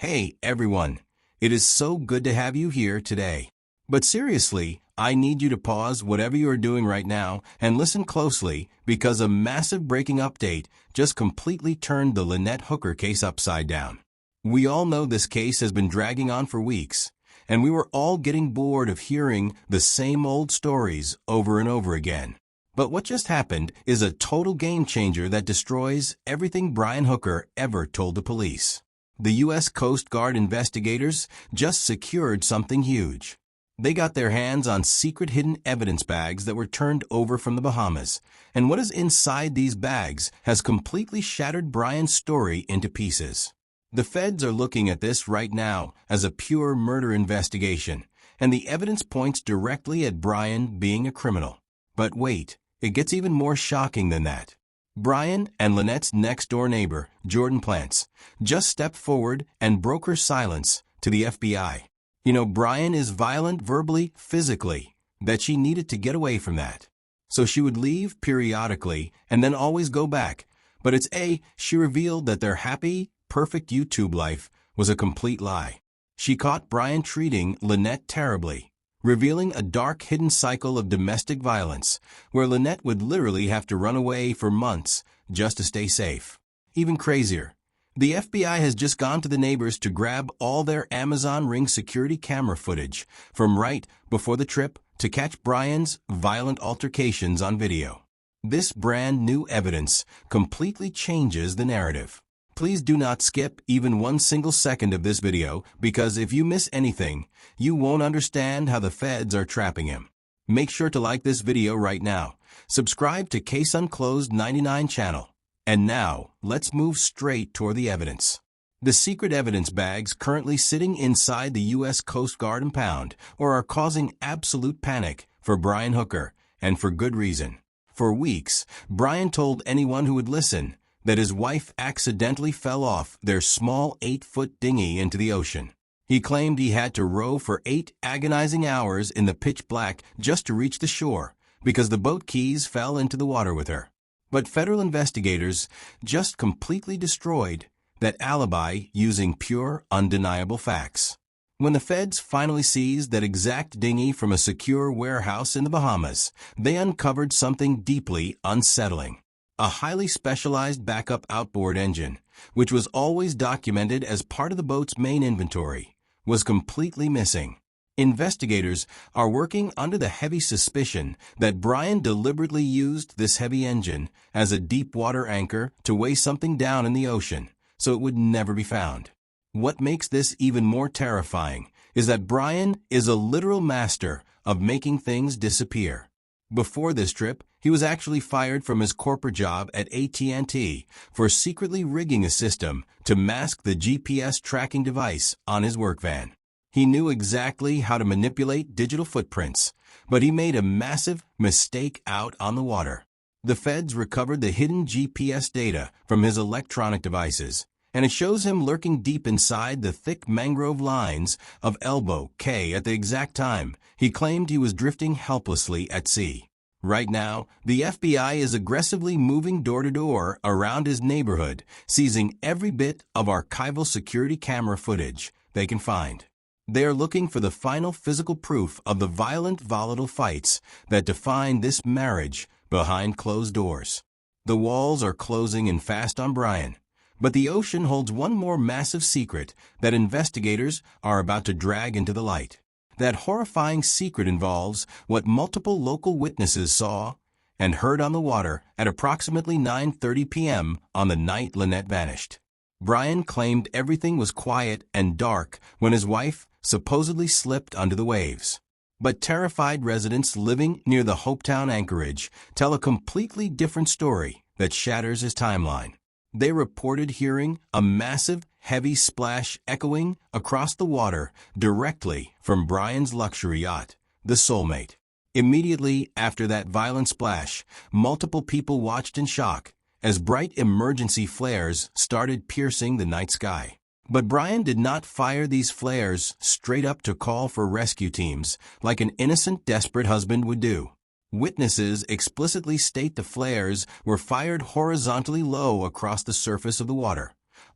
Hey everyone, it is so good to have you here today. But seriously, I need you to pause whatever you are doing right now and listen closely because a massive breaking update just completely turned the Lynette Hooker case upside down. We all know this case has been dragging on for weeks, and we were all getting bored of hearing the same old stories over and over again. But what just happened is a total game changer that destroys everything Brian Hooker ever told the police. The U.S. Coast Guard investigators just secured something huge. They got their hands on secret hidden evidence bags that were turned over from the Bahamas, and what is inside these bags has completely shattered Brian's story into pieces. The feds are looking at this right now as a pure murder investigation, and the evidence points directly at Brian being a criminal. But wait, it gets even more shocking than that. Brian and Lynette's next-door neighbor, Jordan Plants, just stepped forward and broke her silence to the FBI. You know, Brian is violent verbally, physically, that she needed to get away from that. So she would leave periodically and then always go back. But she revealed that their happy, perfect YouTube life was a complete lie. She caught Brian treating Lynette terribly, revealing a dark hidden cycle of domestic violence where Lynette would literally have to run away for months just to stay safe. Even crazier, the FBI has just gone to the neighbors to grab all their Amazon Ring security camera footage from right before the trip to catch Brian's violent altercations on video. This brand new evidence completely changes the narrative. Please do not skip even one single second of this video because if you miss anything, you won't understand how the feds are trapping him. Make sure to like this video right now. Subscribe to Case Unclosed 99 channel. And now, let's move straight toward the evidence. The secret evidence bags currently sitting inside the U.S. Coast Guard impound are causing absolute panic for Brian Hooker, and for good reason. For weeks, Brian told anyone who would listen that his wife accidentally fell off their small 8-foot dinghy into the ocean. He claimed he had to row for 8 agonizing hours in the pitch black just to reach the shore because the boat keys fell into the water with her. But federal investigators just completely destroyed that alibi using pure, undeniable facts. When the feds finally seized that exact dinghy from a secure warehouse in the Bahamas, they uncovered something deeply unsettling. A highly specialized backup outboard engine, which was always documented as part of the boat's main inventory, was completely missing. Investigators are working under the heavy suspicion that Brian deliberately used this heavy engine as a deep water anchor to weigh something down in the ocean, so it would never be found. What makes this even more terrifying is that Brian is a literal master of making things disappear. Before this trip, he was actually fired from his corporate job at AT&T for secretly rigging a system to mask the GPS tracking device on his work van. He knew exactly how to manipulate digital footprints, but he made a massive mistake out on the water. The feds recovered the hidden GPS data from his electronic devices, and it shows him lurking deep inside the thick mangrove lines of Elbow Cay at the exact time he claimed he was drifting helplessly at sea. Right now, the FBI is aggressively moving door to door around his neighborhood, seizing every bit of archival security camera footage they can find. They are looking for the final physical proof of the violent, volatile fights that define this marriage behind closed doors. The walls are closing in fast on Brian, but the ocean holds one more massive secret that investigators are about to drag into the light. That horrifying secret involves what multiple local witnesses saw and heard on the water at approximately 9:30 p.m. on the night Lynette vanished. Brian claimed everything was quiet and dark when his wife supposedly slipped under the waves. But terrified residents living near the Hopetown anchorage tell a completely different story that shatters his timeline. They reported hearing a massive, heavy splash echoing across the water directly from Brian's luxury yacht, the Soulmate. Immediately after that violent splash, multiple people watched in shock as bright emergency flares started piercing the night sky. But Brian did not fire these flares straight up to call for rescue teams like an innocent, desperate husband would do. Witnesses explicitly state the flares were fired horizontally low across the surface of the water,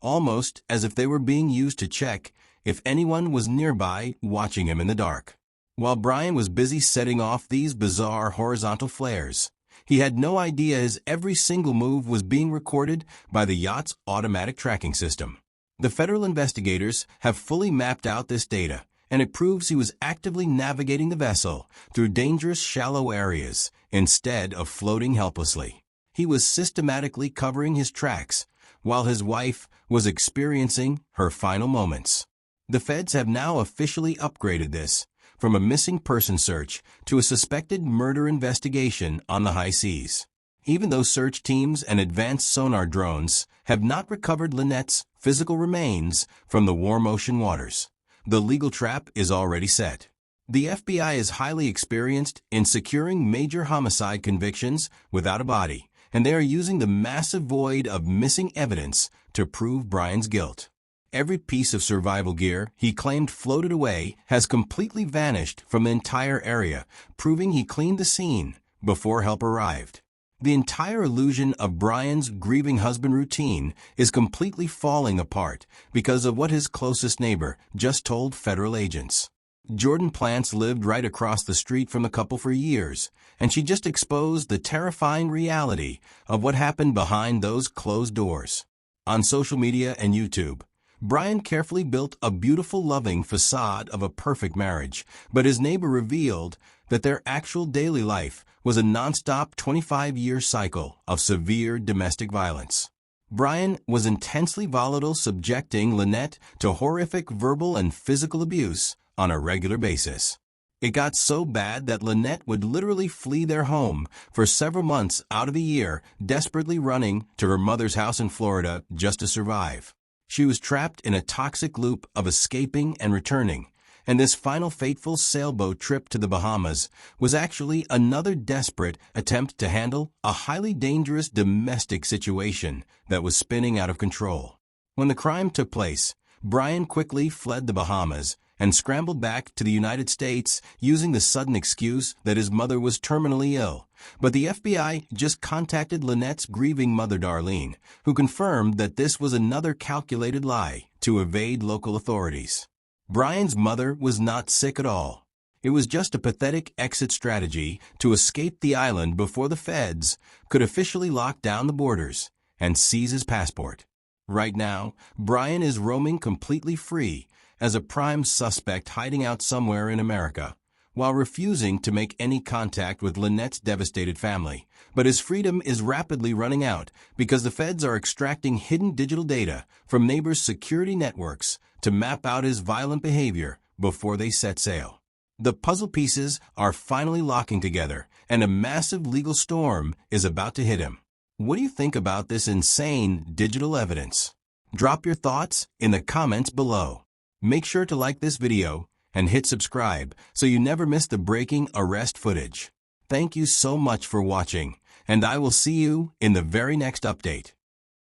almost as if they were being used to check if anyone was nearby watching him in the dark. While Brian was busy setting off these bizarre horizontal flares, he had no idea his every single move was being recorded by the yacht's automatic tracking system. The federal investigators have fully mapped out this data, and it proves he was actively navigating the vessel through dangerous shallow areas instead of floating helplessly. He was systematically covering his tracks while his wife was experiencing her final moments. The feds have now officially upgraded this from a missing person search to a suspected murder investigation on the high seas. Even though search teams and advanced sonar drones have not recovered Lynette's physical remains from the warm ocean waters, the legal trap is already set. The FBI is highly experienced in securing major homicide convictions without a body, and they are using the massive void of missing evidence to prove Brian's guilt. Every piece of survival gear he claimed floated away has completely vanished from the entire area, proving he cleaned the scene before help arrived. The entire illusion of Brian's grieving husband routine is completely falling apart because of what his closest neighbor just told federal agents. Jordan Plants lived right across the street from the couple for years, and she just exposed the terrifying reality of what happened behind those closed doors. On social media and YouTube, Brian carefully built a beautiful, loving facade of a perfect marriage, but his neighbor revealed that their actual daily life was a nonstop 25-year cycle of severe domestic violence. Brian was intensely volatile, subjecting Lynette to horrific verbal and physical abuse on a regular basis. It got so bad that Lynette would literally flee their home for several months out of a year, desperately running to her mother's house in Florida just to survive. She was trapped in a toxic loop of escaping and returning, and this final fateful sailboat trip to the Bahamas was actually another desperate attempt to handle a highly dangerous domestic situation that was spinning out of control. When the crime took place, Brian quickly fled the Bahamas and scrambled back to the United States using the sudden excuse that his mother was terminally ill. But the FBI just contacted Lynette's grieving mother, Darlene, who confirmed that this was another calculated lie to evade local authorities. Brian's mother was not sick at all. It was just a pathetic exit strategy to escape the island before the feds could officially lock down the borders and seize his passport. Right now, Brian is roaming completely free as a prime suspect hiding out somewhere in America, while refusing to make any contact with Lynette's devastated family. But his freedom is rapidly running out because the feds are extracting hidden digital data from neighbors' security networks to map out his violent behavior before they set sail. The puzzle pieces are finally locking together, and a massive legal storm is about to hit him. What do you think about this insane digital evidence? Drop your thoughts in the comments below. Make sure to like this video and hit subscribe so you never miss the breaking arrest footage. Thank you so much for watching, and I will see you in the very next update.